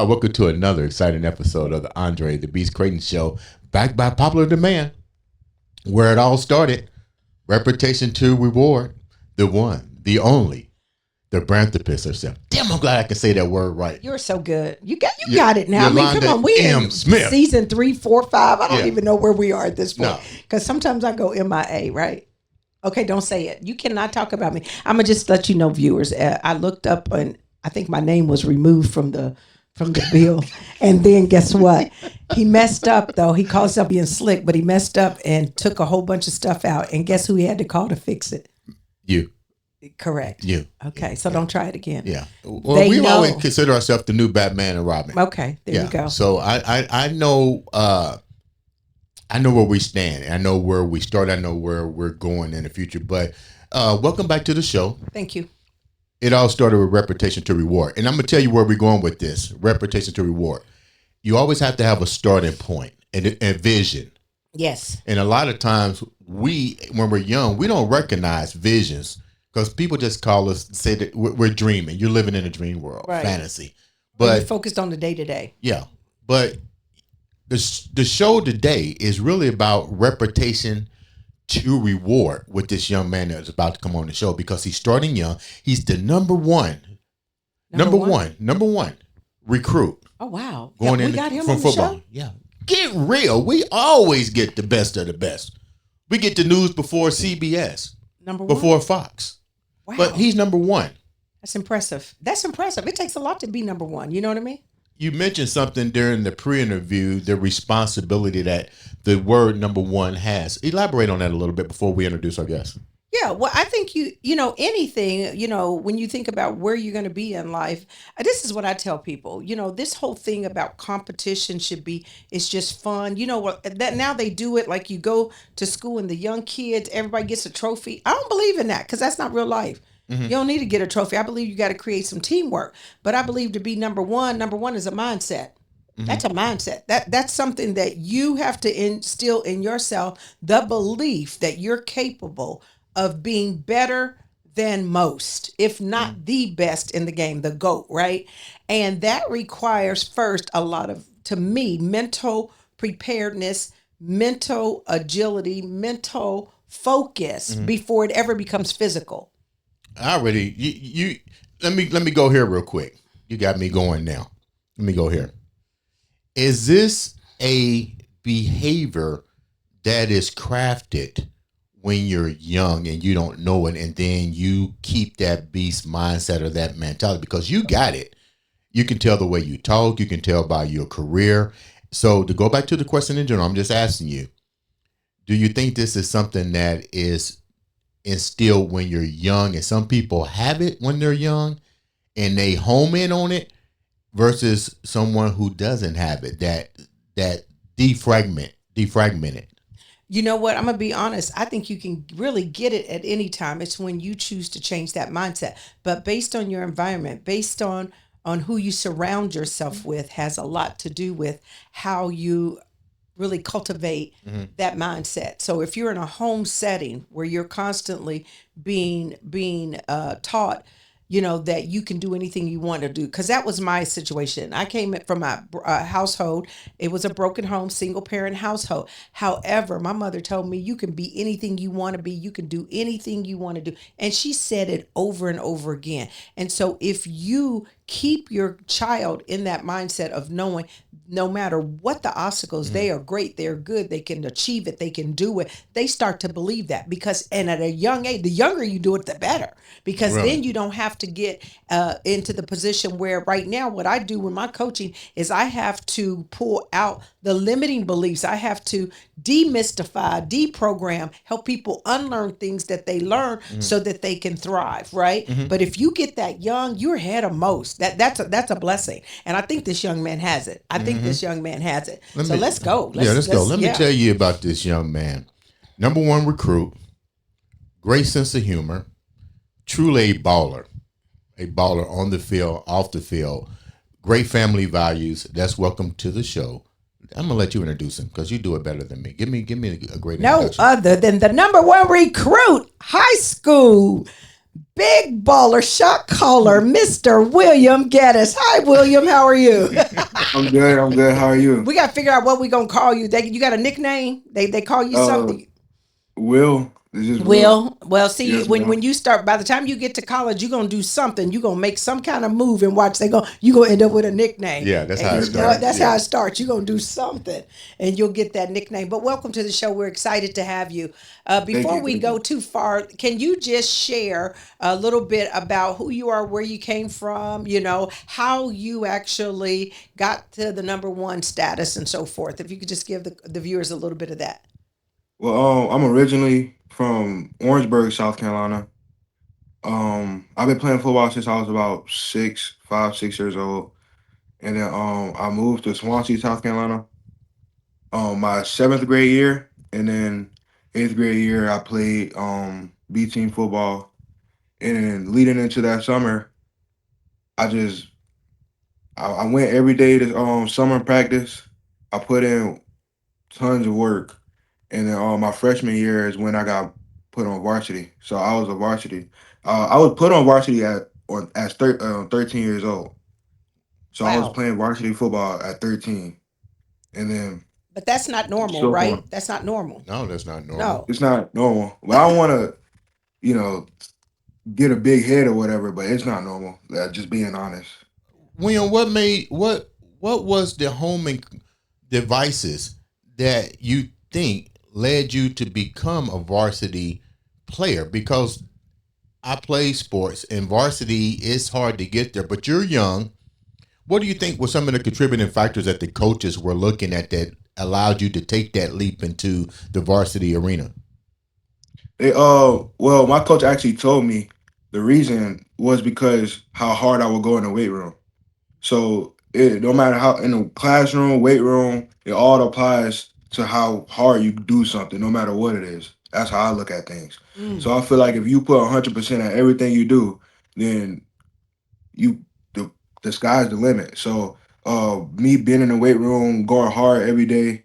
Welcome to another exciting episode of the Andre The Beast Crayton Show, backed by popular demand. Where it all started, reputation to reward, the one, the only, the Branthopist herself. Damn, I'm glad I can say that word right. You're so good. You got it now. Yolanda Come on, we in Smith. season 3, 4, 5. I don't even know where we are at this point. No. Because sometimes I go MIA, right? Okay, don't say it. You cannot talk about me. I'm gonna just let you know, viewers. I looked up and I think my name was removed from the bill. And then guess what? He messed up though. He called himself being slick, but he messed up and took a whole bunch of stuff out. And guess who he had to call to fix it? You. Correct. You. Okay, so don't try it again. Yeah. Well, we always consider ourselves the new Batman and Robin. Okay, there you go. So I know where we stand. I know where we start. I know where we're going in the future. But welcome back to the show. Thank you. It all started with reputation to reward. And I'm going to tell you where we're going with this. Reputation to reward. You always have to have a starting point and vision. Yes. And a lot of times when we're young, we don't recognize visions because people just call us, say that we're dreaming. You're living in a dream world, right. Fantasy. But you're focused on the day to day. Yeah. But the show today is really about reputation to reward with this young man that's about to come on the show because he's starting young. He's the number one recruit. Oh wow! Going we in got him from on football. The show? Yeah, get real. We always get the best of the best. We get the news before CBS, before Fox. Wow. But he's number one. That's impressive. It takes a lot to be number one. You know what I mean? You mentioned something during the pre-interview, the responsibility that the word number one has. Elaborate on that a little bit before we introduce our guest. Yeah, well, I think anything, when you think about where you're going to be in life, this is what I tell people. This whole thing about competition it's just fun. You know what? That now they do it like you go to school and the young kids, everybody gets a trophy. I don't believe in that because that's not real life. Mm-hmm. You don't need to get a trophy. I believe you got to create some teamwork. But I believe to be number one is a mindset. Mm-hmm. That's a mindset. That's something that you have to instill in yourself, the belief that you're capable of being better than most, if not the best in the game, the GOAT, right? And that requires first a lot of, to me, mental preparedness, mental agility, mental focus before it ever becomes physical. Let me go here real quick. You got me going now. Let me go here. Is this a behavior that is crafted when you're young and you don't know it, and then you keep that beast mindset or that mentality because you got it? You can tell the way you talk. You can tell by your career. So to go back to the question in general, I'm just asking you, do you think this is something that is instilled when you're young, and some people have it when they're young and they home in on it versus someone who doesn't have it, that defragmented? You know what? I'm going to be honest. I think you can really get it at any time. It's when you choose to change that mindset. But based on your environment, based on who you surround yourself with has a lot to do with how you really cultivate that mindset. So if you're in a home setting where you're constantly being taught, that you can do anything you want to do. Because that was my situation. I came from a household. It was a broken home, single parent household. However, my mother told me you can be anything you want to be. You can do anything you want to do. And she said it over and over again. And so if you keep your child in that mindset of knowing no matter what the obstacles, they are great, they're good, they can achieve it, they can do it, they start to believe that. And at a young age, the younger you do it, the better. Because then you don't have to get into the position where right now what I do with my coaching is I have to pull out the limiting beliefs. I have to demystify, deprogram, help people unlearn things that they learn so that they can thrive, right? But if you get that young, you're ahead of most. That's a blessing. And I think this young man has it. Let's go. Let's go. Let me tell you about this young man. Number one recruit, great sense of humor, truly a baller on the field, off the field, great family values. That's welcome to the show. I'm gonna let you introduce him because you do it better than me. Give me a great introduction. No other than the number one recruit, high school big baller shot caller, Mr. William Geddis. Hi, William. How are you? I'm good. I'm good. How are you? We got to figure out what we gonna call you. You got a nickname? They call you Uh, something. Will. This is Will. Well, see, Yes, when ma'am. you start, by the time you get to college, you're gonna do something. You're gonna make some kind of move and watch. You gonna end up with a nickname. Yeah, that's And how it you Yes, know what? ma'am. starts. That's how Yeah. it starts. You're gonna do something, and you'll get that nickname. But welcome to the show. We're excited to have you. Thank Before you. we Thank go you. too far, can you just share a little bit about who you are, where you came from? You know how you actually got to the number one status and so forth. If you could just give the viewers a little bit of that. Well, I'm originally from Orangeburg, South Carolina. I've been playing football since I was about 6 years old, and then I moved to Swansea, South Carolina. My seventh grade year, and then eighth grade year, I played B team football, and then leading into that summer, I just I went every day to summer practice. I put in tons of work, and then my freshman year is when I got put on varsity. So I was a varsity. I was put on varsity at 13 years old. So I was Wow. playing varsity football at 13, and then But that's not normal, so right? on. That's not normal. No, that's not normal. No. It's not normal, but I don't want to, you know, get a big head or whatever. But it's not normal. Just being honest. William, what was the homing devices that you think led you to become a varsity player? Because I play sports and varsity is hard to get there, but you're young. What do you think were some of the contributing factors that the coaches were looking at that allowed you to take that leap into the varsity arena? Well, my coach actually told me the reason was because how hard I would go in the weight room. So it no matter how in the classroom, weight room, it all applies to how hard you do something, no matter what it is. That's how I look at things. Mm. So I feel like if you put 100% at everything you do, then you the the sky's the limit. So me being in the weight room, going hard every day,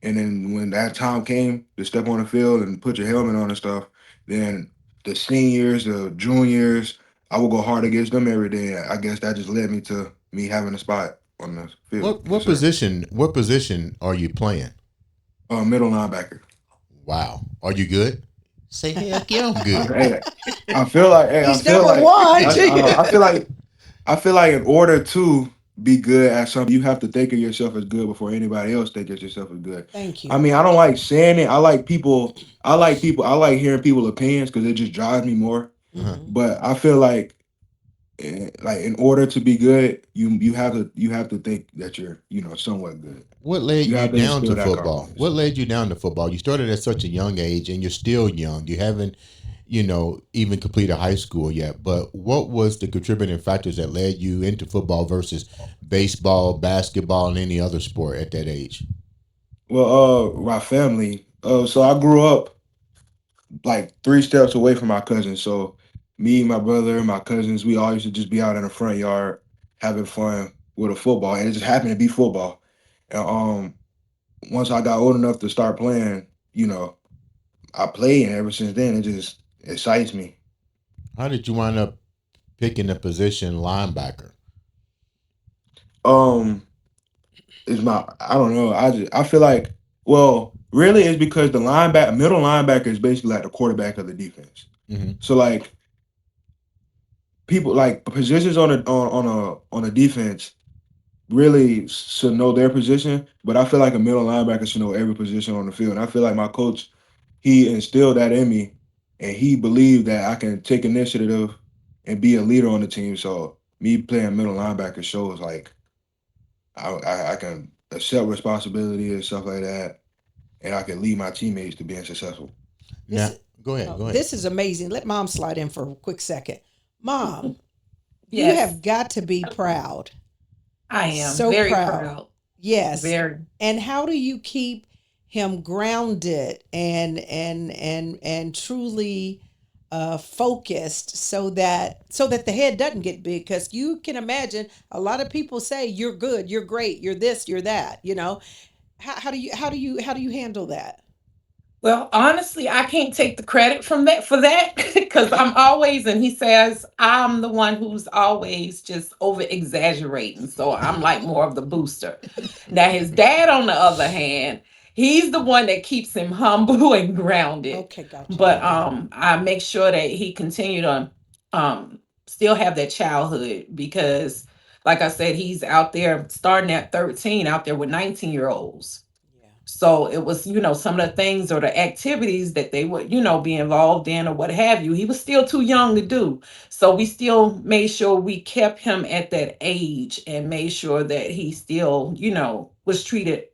and then when that time came to step on the field and put your helmet on and stuff, then the seniors, the juniors, I would go hard against them every day. I guess that just led me to me having a spot on the field. What Yes, what sir. position what position are you playing? Middle linebacker. Wow. Are you good? Say heck yeah, I'm good. Hey, I feel like hey, I He's feel number like one. I feel like in order to be good at something, you have to think of yourself as good before anybody else think of yourself as good. Thank I you. mean, I don't like saying it. I like people. I like people. I like hearing people's opinions because it just drives me more. Uh-huh. Hmm. But I feel like in order to be good, you have to think that you're somewhat good. What led You you have to down instill to that football? confidence. What led you down to football? You started at such a young age and you're still young. You haven't, even completed high school yet. But what was the contributing factors that led you into football versus baseball, basketball, and any other sport at that age? Well, my family. So I grew up like 3 steps away from my cousins. So me, my brother, and my cousins, we all used to just be out in the front yard having fun with a football, and it just happened to be football. And once I got old enough to start playing, I played, and ever since then, it just excites me. How did you wind up picking the position linebacker? Um, it's my I don't know. I feel like really it's because the middle linebacker is basically like the quarterback of the defense. Mm-hmm. So like people like positions on a defense really should know their position, but I feel like a middle linebacker should know every position on the field. And I feel like my coach, he instilled that in me, and he believed that I can take initiative and be a leader on the team. So me playing middle linebacker shows like I can accept responsibility and stuff like that, and I can lead my teammates to being successful. Now, This go ahead. oh, Go ahead. this is amazing. Let mom slide in for a quick second. Mom, you Yes, have got to be proud. I am So very proud. proud. Yes. Very. And how do you keep him grounded and truly focused so that the head doesn't get big? Because you can imagine a lot of people say you're good, you're great, you're this, you're that. How do you handle that? Well, honestly, I can't take the credit from that for that because I'm always, and he says I'm the one who's always just over exaggerating. So I'm like more of the booster. Now his dad, on the other hand, he's the one that keeps him humble and grounded. Okay, gotcha. But I make sure that he continue to still have that childhood because, like I said, he's out there starting at 13, out there with 19-year-olds. Yeah. So it was, some of the things or the activities that they would, be involved in or what have you. He was still too young to do. So we still made sure we kept him at that age and made sure that he still, was treated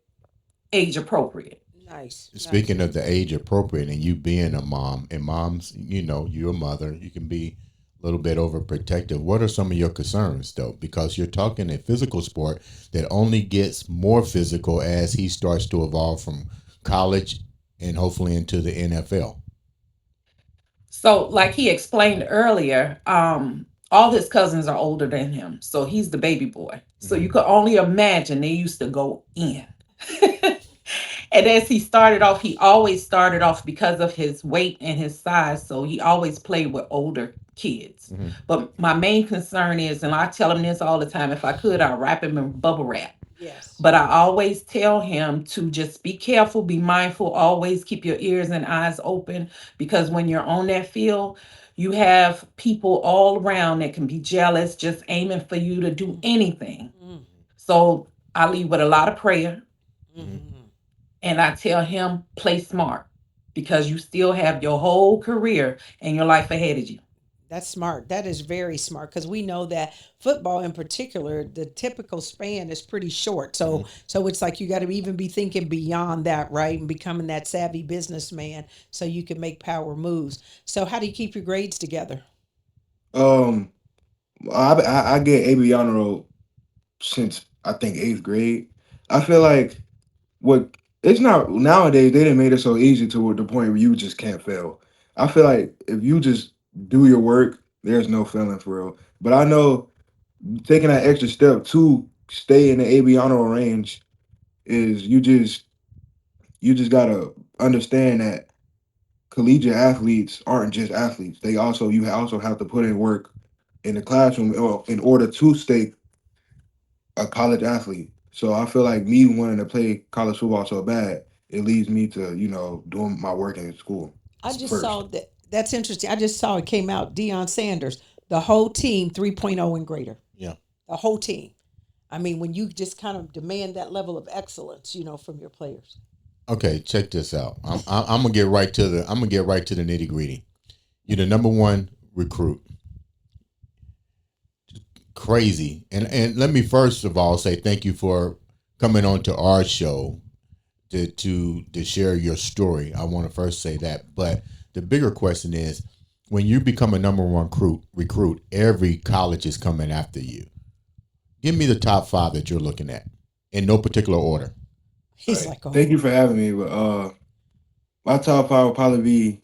age appropriate. Nice, nice. Speaking of the age appropriate and you being a mom, and moms, you're a mother, you can be a little bit overprotective. What are some of your concerns though? Because you're talking a physical sport that only gets more physical as he starts to evolve from college and hopefully into the NFL. So, like he explained earlier, all his cousins are older than him. So he's the baby boy. So you Hmm. could only imagine they used to go in. And as he started off, he always started off because of his weight and his size. So he always played with older kids. Hmm. But my main concern is, and I tell him this all the time, if I could, I'll wrap him in bubble wrap. Yes. But I always tell him to just be careful, be mindful, always keep your ears and eyes open because when you're on that field, you have people all around that can be jealous, just aiming for you to do anything. Mm, So I leave with a lot of prayer Hmm. mm. and I tell him, play smart because you still have your whole career and your life ahead of you. That's smart. That is very smart because we know that football in particular, the typical span is pretty short. Hmm. So it's like you got to even be thinking beyond that, right? And becoming that savvy businessman so you can make power moves. So how do you keep your grades together? Um, I get AB honor roll since I think eighth grade. I feel like what it's not nowadays. They didn't make it so easy to the point where you just can't fail. I feel like if you just do your work, there's no failing for real. But I know taking that extra step to stay in the AB honor roll range is you just gotta understand that collegiate athletes aren't just athletes. You also have to put in work in the classroom in order to stay a college athlete. So I feel like me wanting to play college football so bad, it leads me to doing my work in school I just first. saw that. That's interesting. I just saw it came out. Deion Sanders, the whole team 3.0 and greater. Yeah. The whole team. I mean, when you just kind of demand that level of excellence, from your players. Okay, check this out. I'm gonna get right to the nitty gritty. You're the number one recruit. Crazy. And let me first of all say thank you for coming on to our show to share your story. I want to first say that. But the bigger question is when you become a number one recruit, every college is coming after you. Give me the top five that you're looking at in no particular order. All He's right. like, Thank you oh, for having me. But my top five would probably be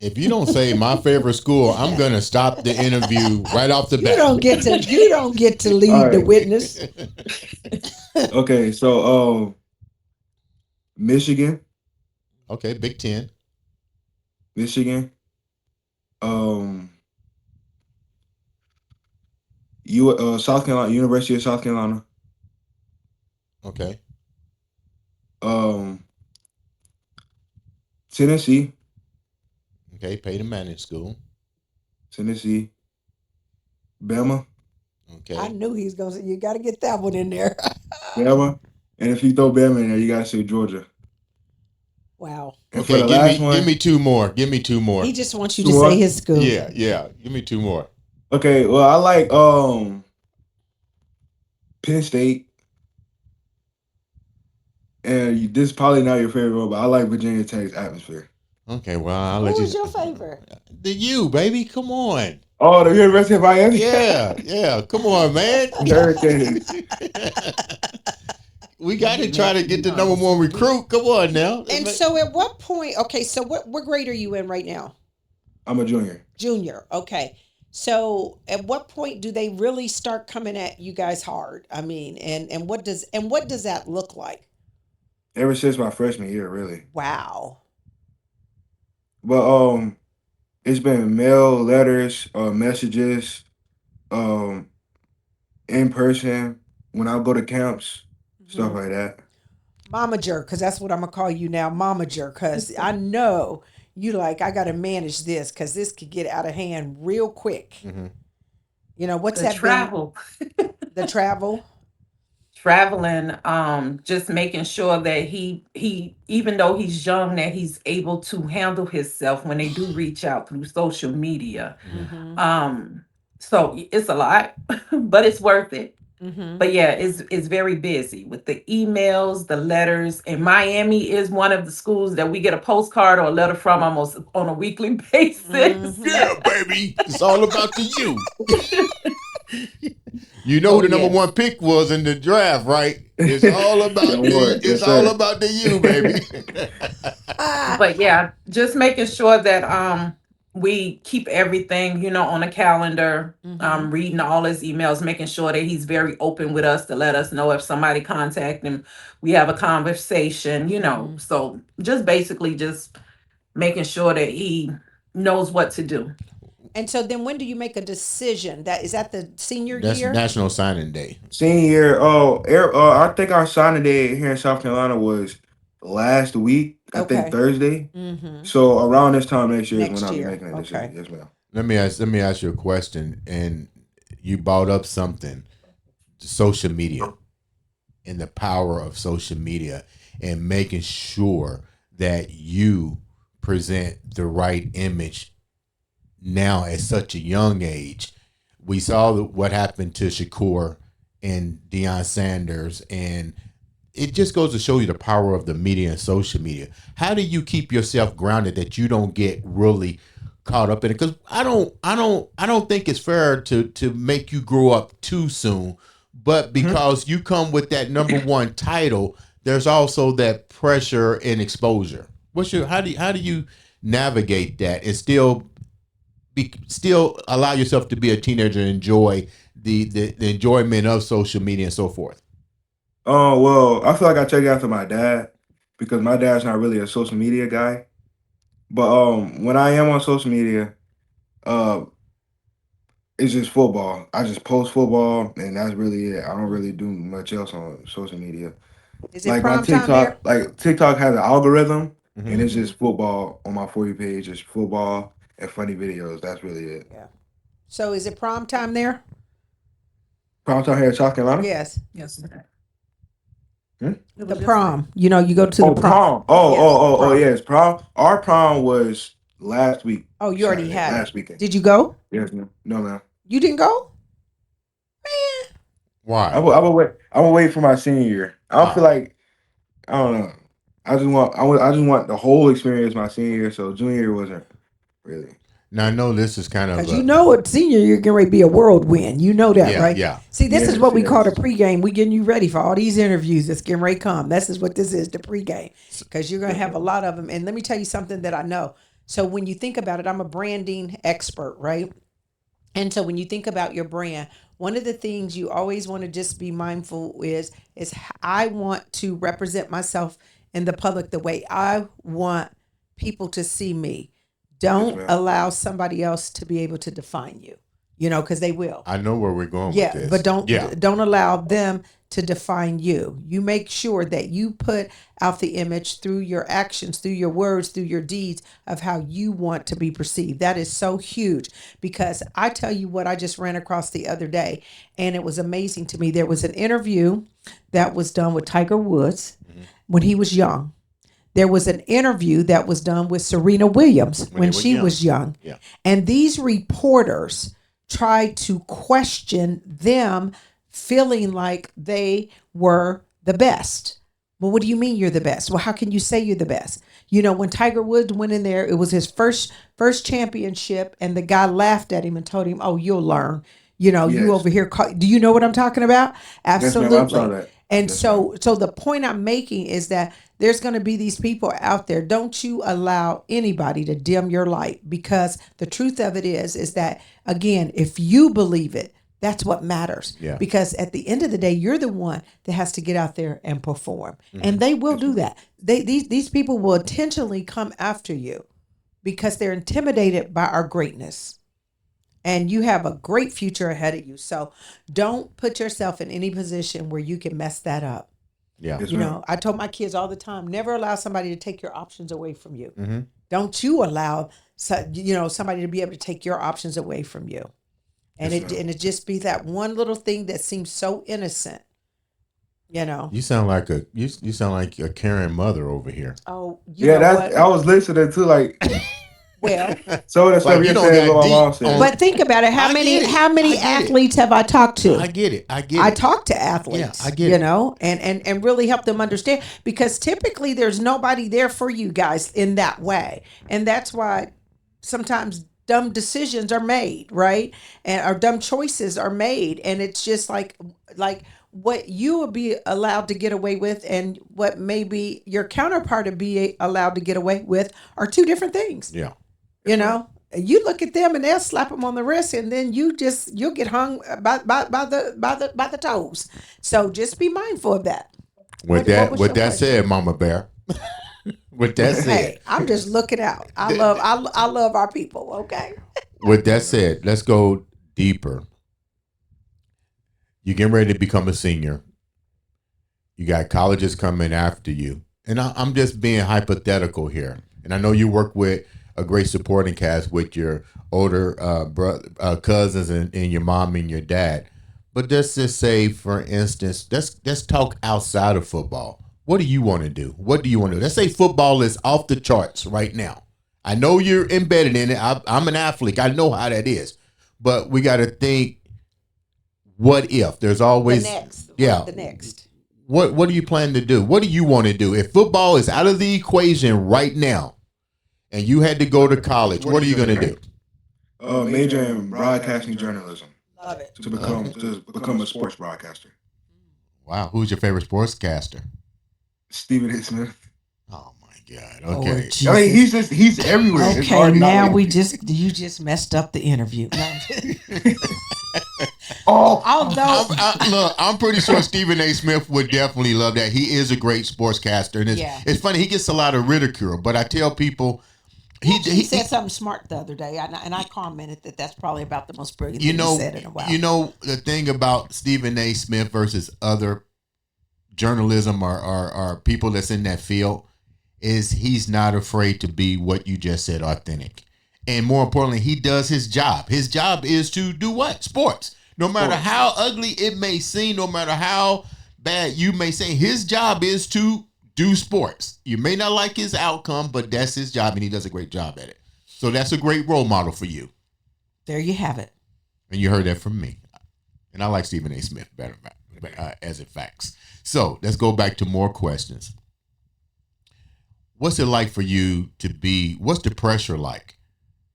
If you don't say my favorite school, I'm gonna stop the interview right off the you bat. don't get to you don't get to all lead the right. witness. Okay, so Michigan, Okay, Big Ten. Michigan, um, South Carolina, University of South Carolina, Okay, um, Tennessee, okay, Payton Managed School. Tennessee, Bama, I Okay, knew he's gonna say you got to get that one in there. Bama, and if you throw Bama in there, you gotta say Georgia. Wow. And for okay. the Give last me give one, me two more. Give me two more. He just wants you two to say more. his school. Yeah, yeah. Give me two more. Okay, well I like Penn State, and this is probably not your favorite one, but I like Virginia Tech's atmosphere. Okay, well I'll Who let you. was your favorite? The you baby, come on. Oh, the University of Miami. Yeah, yeah. Come on, man. The Hurricanes. We got to try to get the number one recruit. Come on now. And so at what point, okay, so what grade are you in right now? I'm a junior. Junior. Okay. So at what point do they really start coming at you guys hard? I mean, and what does that look like? Ever since my freshman year, really. Wow. But it's been mail, letters, messages, um, in person when I go to camps, stuff Mhm. like that. Momager, because that's what I'm gonna call you now, Momager, because I know you like I gotta manage this because this could get out of hand real quick. Mm-hmm. You know what's The that been? travel. The travel. Traveling, just making sure that he even though he's young, that he's able to handle himself when they do reach out through social media. Mm-hmm. Mm-hmm. um so it's a lot, but it's worth it. Mm-hmm. But yeah, it's very busy with the emails, the letters. And Miami is one of the schools that we get a postcard or a letter from almost on a weekly basis. Mm-hmm. Yeah, baby. It's all about the you. You know Oh who the number yes. one pick was in the draft, right? It's all about Young the. Ward, It's yes, all sir. about the you, baby. Ah. But yeah, just making sure that we keep everything, on the calendar, Mm-hmm. reading all his emails, making sure that he's very open with us to let us know if somebody contact him. We have a conversation, Mm-hmm. So just basically just making sure that he knows what to do. And so then, when do you make a decision? That is that the senior That's year? National Signing Day. Senior year, I think our signing day here in South Carolina was last week. I think Okay. Thursday. Mm-hmm. So around this time next year is when Next I'll be year. making a decision. Okay. Yes, ma'am. Let me ask you a question. And you brought up something, social media and the power of social media and making sure that you present the right image now at such a young age. We saw what happened to Shakur and Deion Sanders, and it just goes to show you the power of the media and social media. How do you keep yourself grounded that you don't get really caught up in it? Because I don't think it's fair to make you grow up too soon. But Mhm. because you come with that number one title, there's also that pressure and exposure. How do you navigate that and still allow yourself to be a teenager and enjoy the enjoyment of social media and so forth? Oh well, I feel like I take it after my dad because my dad's not really a social media guy. But when I am on social media, uh, it's just football. I just post football, and that's really it. I don't really Mm-hmm. do much else on social media. Is it Like my prom time there? TikTok has an algorithm, and Mm-hmm. it's Mm-hmm. just football on my For You page. Just football and funny videos. That's really it. Yeah. So is it prom time there? Prime time here in South Carolina. Yes. Yes, sir. Hmm? It The was yesterday. prom. You go to the Oh, prom. prom. Yes, Oh, prom. yes, prom. Our prom was last week, Oh, you already Saturday, had it. last weekend. Did you go? Yes, no, no, man. You didn't go? Man. Why? I would wait. I would wait for my senior year. I don't feel Oh, like I don't know. I just want the whole experience my senior year. So junior year wasn't really. now I know this is kind of Because you know at senior you're getting ready to be a whirlwind. You know that, yeah, right? yeah. See, this is Yes, what we call the yes. pregame. We getting you ready for all these interviews that's getting ready to come. This is what this is, the pregame. Because you're going to have a lot of them. And let me tell you something that I know. So when you think about it, I'm a branding expert, right? And so when you think about your brand, one of the things you always want to just be mindful is I want to represent myself in the public the way I want people to see me. Yes, Don't ma'am. allow somebody else to be able to define you. Because they will. I know where we're going with Yeah, but this. don't Yeah. don't allow them to define you. You make sure that you put out the image through your actions, through your words, through your deeds of how you want to be perceived. That is so huge because I tell you what I just ran across the other day and it was amazing to me. There was an interview that was done with Tiger Woods when he was young. There was an interview that was done with Serena Williams When they when were she young. was young. Yeah. And these reporters tried to question them feeling like they were the best. Well, what do you mean you're the best? Well, how can you say you're the best? When Tiger Woods went in there, it was his first championship, and the guy laughed at him and told him, "Oh, you'll learn." You Yes, over here. Do you know what I'm talking about? yes, ma'am. I saw Absolutely. that. And Yes, ma'am. so the point I'm making is that there's going to be these people out there. Don't you allow anybody to dim your light because the truth of it is that again, if you believe it, That's what matters. Yeah. Because at the end of the day, you're the one that has to get out there and perform. And they will do that. These people will intentionally come after you because they're intimidated by our greatness. And you have a great future ahead of you. So don't put yourself in any position where you can mess that up. Yeah. Yes, You ma'am. know, I told my kids all the time, never allow somebody to take your options away from you. Mm-hmm. Don't you allow somebody to be able to take your options away from you. And Yes, it just be that one little thing that seems so innocent. You know. You sound like you sound like a caring mother over here. Oh, you Yeah, know that's what? I was listening to like Well, some of the stuff Like, you you're don't saying got what my mom deep said. on- but think about it. How I many get it. how many I get it. athletes have I talked to? I get it. I talk to athletes. Yeah, I get you it. know, and really help them understand, because typically there's nobody there for you guys in that way. And that's why sometimes dumb decisions are made, right? And or dumb choices are made. And it's just like what you will be allowed to get away with and what maybe your counterpart would be allowed to get away with are two different things. Yeah. You know, you look at them and they'll slap them on the wrist, and then you'll get hung by the toes. So just be mindful of that. With What was your that said, Mama Bear. With that said, Hey, I'm just looking out. I love our people. Okay. with that said, let's go deeper. You're getting ready to become a senior. You got colleges coming after you. And I'm just being hypothetical here. And I know you work with a great supporting cast with your older cousins and your mom and your dad. But let's just say, for instance, let's talk outside of football. What do you want to do? What do you want to do? Let's say football is off the charts right now. I know you're embedded in it. I'm an athlete. I know how that is. But we got to think, what if? There's always The next. What do you plan to do? What do you want to do? If football is out of the equation right now and you had to go to college, what are you going to do? Major in broadcasting journalism Love it. to become a sports broadcaster. Wow. Who's your favorite sportscaster? Stephen A. Smith. Oh, my God. Lord Okay. Jesus. I mean, he's everywhere. It's Okay, hard not now to- you just messed up the interview. No. Oh, Although I'm pretty sure Stephen A. Smith would definitely love that. He is a great sportscaster. And it's funny. He gets a lot of ridicule, but I tell people, he said something smart the other day, and I commented that that's probably about the most brilliant thing he said in a while. You know, the thing about Stephen A. Smith versus other journalism or people that's in that field is he's not afraid to be what you just said, authentic. And more importantly, he does his job. His job is to do what? Sports. No matter how ugly it may seem, no matter how bad you may say, his job is to do sports. You may not like his outcome, but that's his job, and he does a great job at it. So that's a great role model for you. There you have it. And you heard that from me. And I like Stephen A. Smith better as it facts. So let's go back to more questions. What's it like for you to be, what's the pressure like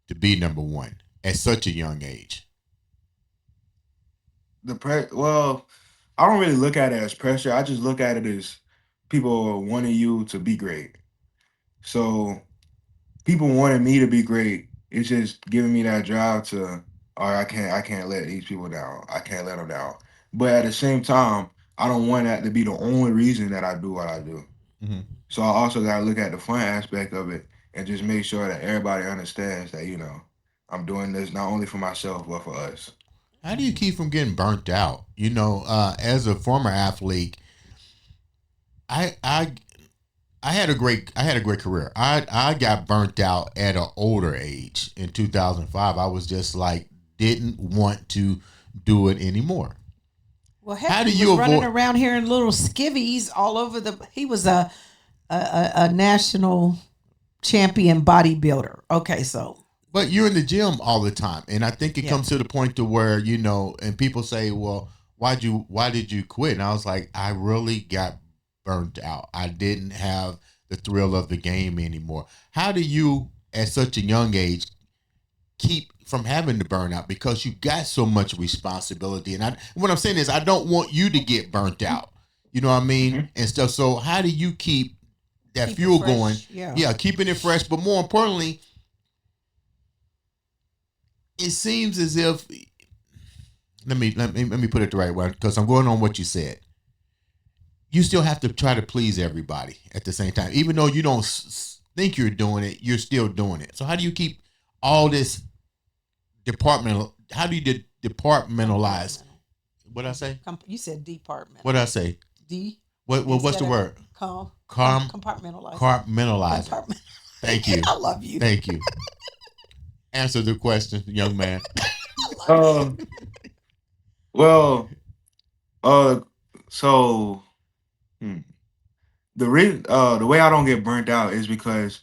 to be number one at such a young age? Well, I don't really look at it as pressure. I just look at it as people wanting you to be great. So people wanting me to be great. It's just giving me that drive to, all right, I can't let these people down. I can't let them down. But at the same time, I don't want that to be the only reason that I do what I do. Mm-hmm. So I also got to look at the fun aspect of it and just make sure that everybody understands that, I'm doing this not only for myself, but for us. How do you keep from getting burnt out? You know, as a former athlete, I had a great career. I got burnt out at an older age in 2005. I was just like, didn't want to do it anymore. Well, heck, How do he you was running avoid- around here in little skivvies all over he was a national champion bodybuilder. Okay, so. But you're in the gym all the time, and I think it comes to the point to where, and people say, well, why did you quit? And I was like, I really got burnt out. I didn't have the thrill of the game anymore. How do you, at such a young age, keep from having to burn out, because you got so much responsibility? And what I'm saying is, I don't want you to get burnt out. You know what I mean? Mm-hmm. And stuff. So how do you keep that fuel going? Yeah, keeping it fresh. But more importantly, it seems as if let me put it the right way because I'm going on what you said. You still have to try to please everybody at the same time, even though you don't think you're doing it. You're still doing it. So how do you keep all this departmental? How do you departmentalize? What did I say? You said department. What did I say? D. What's the word? Compartmentalize. Compartmentalize. Thank you. I love you. Thank you. Answer the question, young man. Well, so the way I don't get burnt out is because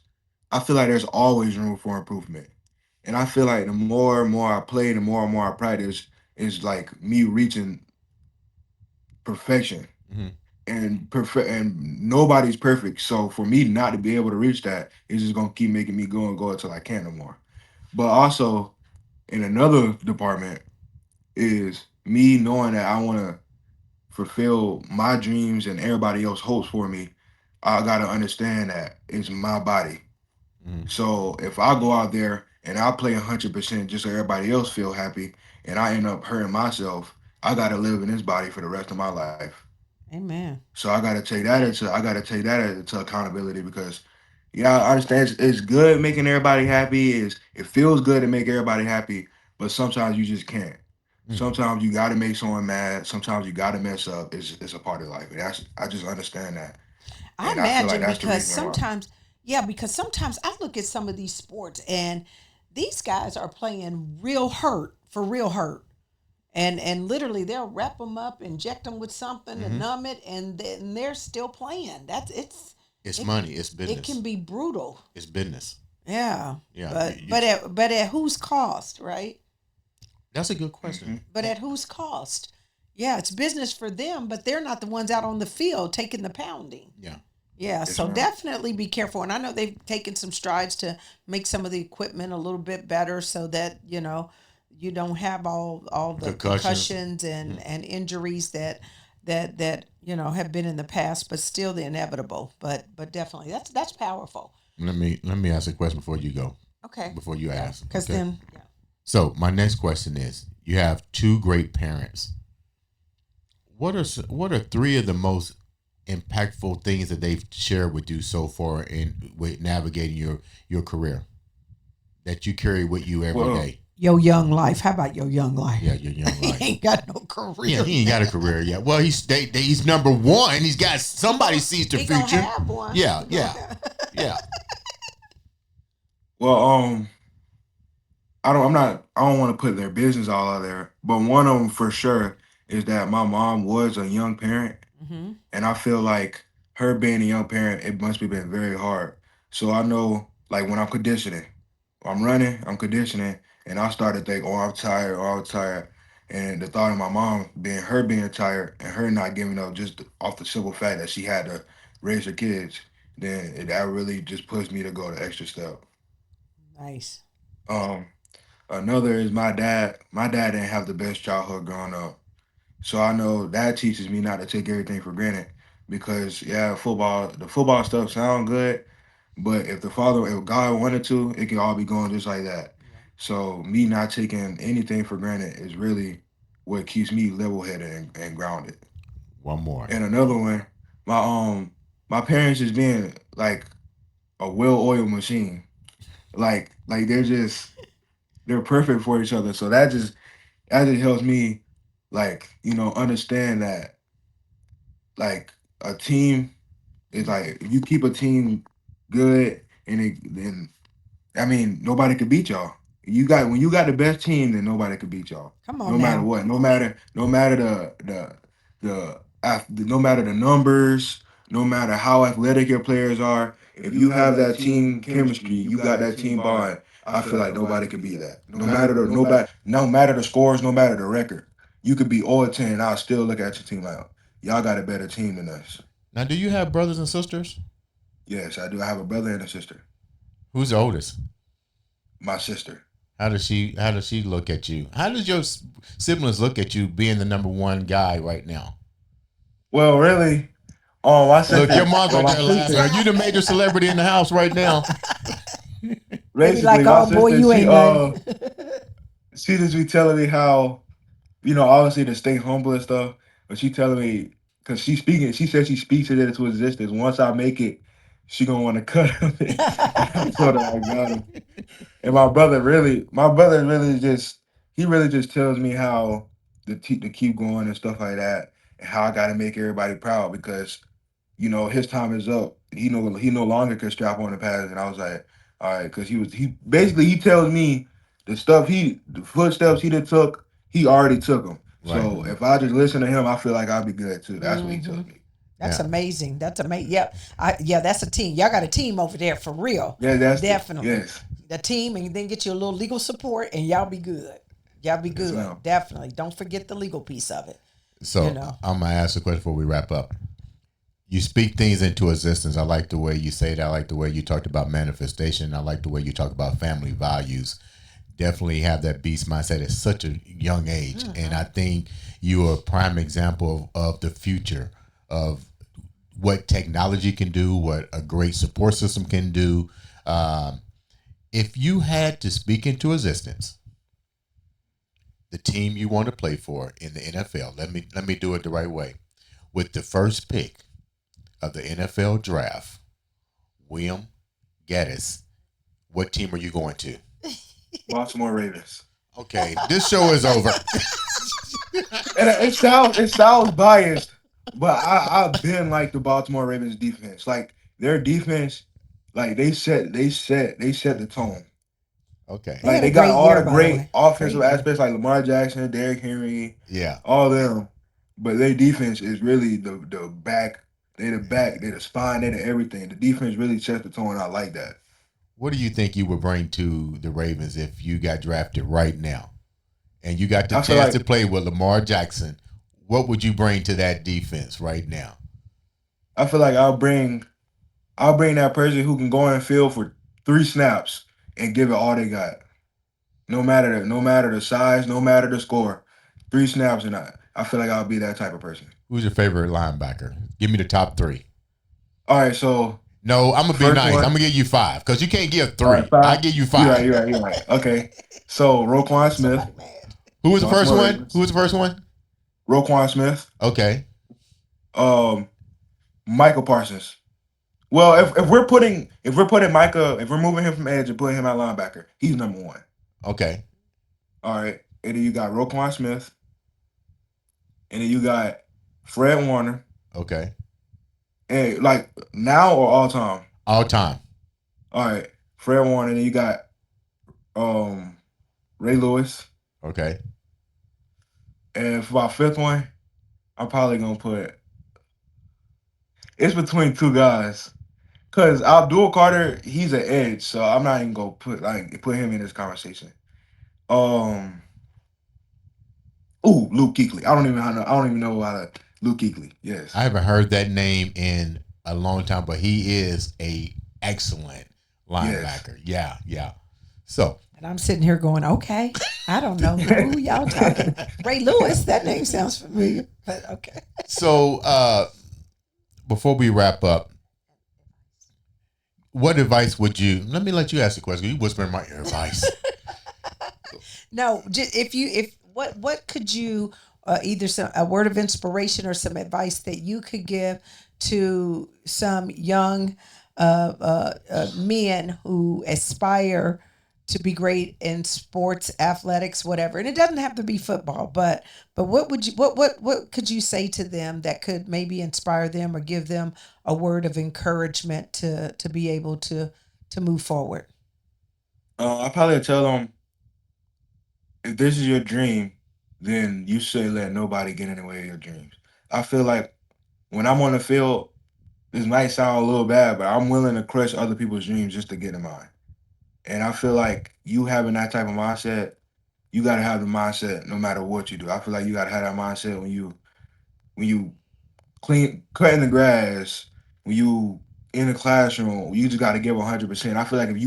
I feel like there's always room for improvement, and I feel like the more and more I play, the more and more I practice, is like me reaching perfection. Mm-hmm. And nobody's perfect. So for me not to be able to reach that is just gonna keep making me go until I can't no more. But also in another department is me knowing that I want to fulfill my dreams and everybody else hopes for me. I gotta understand that it's my body. Mm-hmm. So if I go out there and I play 100% just so everybody else feel happy, and I end up hurting myself, I gotta live in this body for the rest of my life. Amen. So I gotta take that into accountability because yeah, I understand it's good making everybody happy. It feels good to make everybody happy, but sometimes you just can't. Sometimes you gotta make someone mad. Sometimes you gotta mess up. It's a part of life. And I just understand that. I And I feel like imagine that's the because reason why. sometimes I look at some of these sports and these guys are playing real hurt for real hurt. And literally they'll wrap them up, inject them with something to numb it, and then they're still playing. It's money. It's business. It can be brutal. It's business. Yeah. Yeah. But at whose cost, right? That's a good question. But at whose cost? Yeah, it's business for them, but they're not the ones out on the field taking the pounding. Yeah. Yeah, so definitely be careful. And I know they've taken some strides to make some of the equipment a little bit better so that, you don't have all the concussions and injuries that have been in the past, but still the inevitable. But definitely that's powerful. Let me ask a question before you go. Okay. Before you ask. Because okay? then So my next question is: you have two great parents. What are three of the most impactful things that they've shared with you so far in with navigating your career that you carry with you every day? Your young life. How about your young life? Yeah, your young life. He ain't got no career. Yeah, he ain't got a career yet. Well, he's number one. He's got somebody sees the future. Gonna have one. Yeah. Well, I don't want to put their business all out there, but one of them for sure is that my mom was a young parent, and I feel like her being a young parent, it must have been very hard. So I know, like when I'm conditioning, I'm running, I'm conditioning, and I start to think, oh, I'm tired, and the thought of my mom being tired and her not giving up just off the simple fact that she had to raise her kids, then that really just pushed me to go the extra step. Nice. Another is my dad. My dad didn't have the best childhood growing up. So I know that teaches me not to take everything for granted because the football stuff sound good, but if God wanted to, it could all be going just like that. Yeah. So me not taking anything for granted is really what keeps me level-headed and grounded. One more. And another one, my parents just being like a well-oiled machine. Like they're perfect for each other. So that just helps me understand that like a team is like if you keep a team good then I mean nobody could beat y'all. When you got the best team, then nobody could beat y'all. Come on no matter now. what. No matter no matter the numbers, no matter how athletic your players are, if you have that team chemistry, you got that team bond, I feel like nobody could beat that. No matter the scores, no matter the record. You could be 0-10 and I'll still look at your team like, y'all got a better team than us. Now, do you have brothers and sisters? Yes, I do. I have a brother and a sister. Who's the oldest? My sister. How does she look at you? How does your siblings look at you being the number one guy right now? Well, really, my sister. Look, your mom's right there laughing. Are you the major celebrity in the house right now? Basically, like, my oh boy, sister, you ain't she just be telling me how obviously to stay humble and stuff. But she telling me because she's speaking. She said she speaks it into existence. Once I make it, she gonna want to cut it. And I told her I got it. And my brother really just he really just tells me how to keep going and stuff like that, and how I got to make everybody proud because his time is up. He no longer could strap on the pads, and I was like, all right, because he tells me the footsteps he done took, he already took them. Right. So if I just listen to him, I feel like I'll be good too. That's what he Hmm. tells me. That's Yeah. amazing. That's amazing. Yep. Yeah, that's a team. Y'all got a team over there for real. Yeah, Definitely. yes, The team, and then get you a little legal support and y'all be good. Y'all be yes, good. ma'am. Definitely. Don't forget the legal piece of it. You So know. I'm gonna ask a question before we wrap up. You speak things into existence. I like the way you say that. I like the way you talked about manifestation. I like the way you talk about family values. Definitely have that beast mindset at such a young age. And I think you are a prime example of the future of what technology can do, what a great support system can do. Um, if you had to speak into existence the team you want to play for in the NFL, let me do it the right way. With the first pick of the NFL draft, William Geddis, what team are you going to? Baltimore Ravens. Okay, this show is over. And it sounds biased, but I've been like the Baltimore Ravens defense. Like their defense, like they set the tone. Okay, They Like had a they got great all year, the by the great way. offensive Great year. aspects like Lamar Jackson, Derrick Henry, yeah. all them. But their defense is really the back. They the back. They the spine. They the everything. The defense really sets the tone. I like that. What do you think you would bring to the Ravens if you got drafted right now and you got the I feel chance to like play with Lamar Jackson? What would you bring to that defense right now? I feel like I'll bring that person who can go in field for 3 snaps and give it all they got. No matter the size, no matter the score. 3 snaps and I feel like I'll be that type of person. Who's your favorite linebacker? Give me the top three. All right, so No, I'm gonna be first nice. I'm one. gonna give you five because you can't give All right, three. I five. give you You're right, five. you're right, you're right. Okay. So Roquan Get Smith, somebody mad. Who was the first Baltimore one? Who Ravens. was the first one? Roquan Smith. Okay, Um Michael Parsons. Well, if we're putting Micah, if we're moving him from edge and putting him at linebacker, he's number one. okay, All right. And then you got Roquan Smith, and then you got Fred Warner. okay. And like now or all time. All time. All right. Fred Warner, and then you got um Ray Lewis. Okay. And for my fifth one, I'm probably gonna put it's between two guys. Cause Abdul Carter, he's an edge, so I'm not even gonna put him in this conversation. Um, Luke Kuechly. I don't even know how to Luke Kuechly. I Yes, haven't heard that name in a long time, but he is a excellent yes. linebacker. Yeah, yeah. So And I'm sitting here going, okay, I don't know who y'all talking. Ray Lewis, that name sounds familiar, but okay. so before we wrap up, what advice would you? Let me let you ask the question. You whisper in my ear advice. No, if what could you either a word of inspiration or some advice that you could give to some young men who aspire to be great in sports, athletics, whatever, and it doesn't have to be football, but what would you what could you say to them that could maybe inspire them or give them a word of encouragement to be able to move forward? I probably tell them if this is your dream, then you should let nobody get in the way of your dreams. I feel like when I'm on the field, this might sound a little bad, but I'm willing to crush other people's dreams just to get in mine. And I feel like you having that type of mindset, you gotta have the mindset no matter what you do. I feel like you gotta have that mindset when you cutting the grass, when you in the classroom, you just gotta give 100%. I feel like if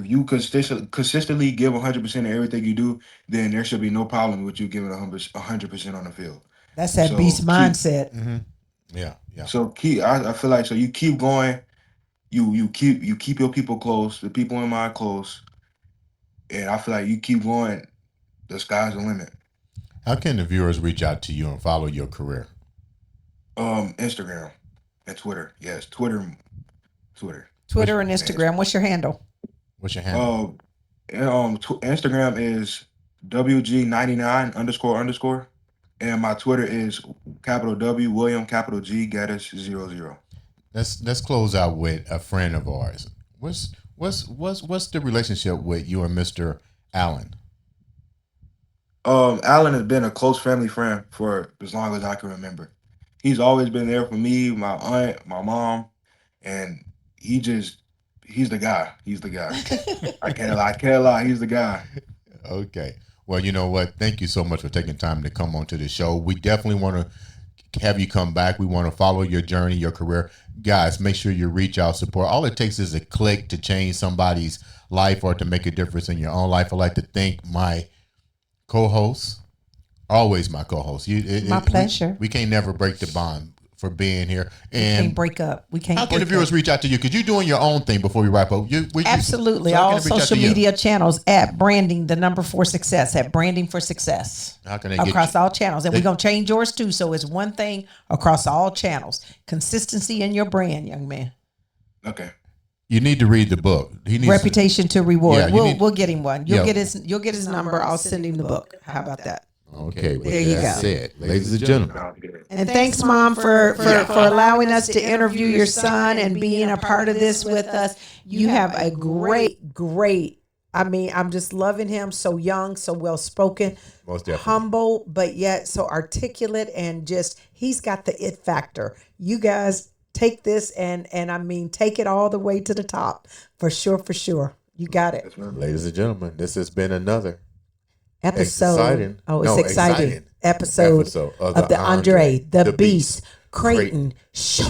you consistently give 100% of everything you do, then there should be no problem with you giving 100% on the field. That's that beast So keep mindset. Mm-hmm. Yeah, yeah. so keep I feel like so you keep going, you keep your people close, the people in mind close, and I feel like you keep going, the sky's the limit. How can the viewers reach out to you and follow your career? Instagram and Twitter. Yes, Twitter and Instagram. What's your handle? What's your handle? Instagram is WG99__, and my Twitter is capital W William capital G Geddis 00. Let's close out with a friend of ours. What's the relationship with you and Mr. Allen? Allen has been a close family friend for as long as I can remember. He's always been there for me, my aunt, my mom, and he's the guy. He's the guy. I can't lie. He's the guy. Okay. Well, you know what? Thank you so much for taking time to come onto the show. We definitely want to have you come back. We want to follow your journey, your career. Guys, make sure you reach out, support. All it takes is a click to change somebody's life or to make a difference in your own life. I'd like to thank my co-host, always my co-host. My pleasure. We can't never break the bond for being here. And we can't break up. We can't. How can the viewers reach out to you? Because you're doing your own thing before we wrap up. Absolutely. All social media channels at branding, the number for success, at branding for success. How can they across all channels? And we're going to change yours too. So it's one thing across all channels. Consistency in your brand, young man. Okay. You need to read the book. He needs Reputation to Reward. Yeah, we'll get him one. You'll get his number. I'll send him the book. How about that? Okay, well, there you go. Said, ladies and gentlemen. And thanks, Mom, for allowing us to interview your son and being a part of this with us. You have a great, I'm just loving him. So young, so well spoken, humble, but yet so articulate, and just he's got the it factor. You guys take this and take it all the way to the top for sure. You got it, ladies and gentlemen. This has been another exciting episode of the Andre the Beast Crayton show.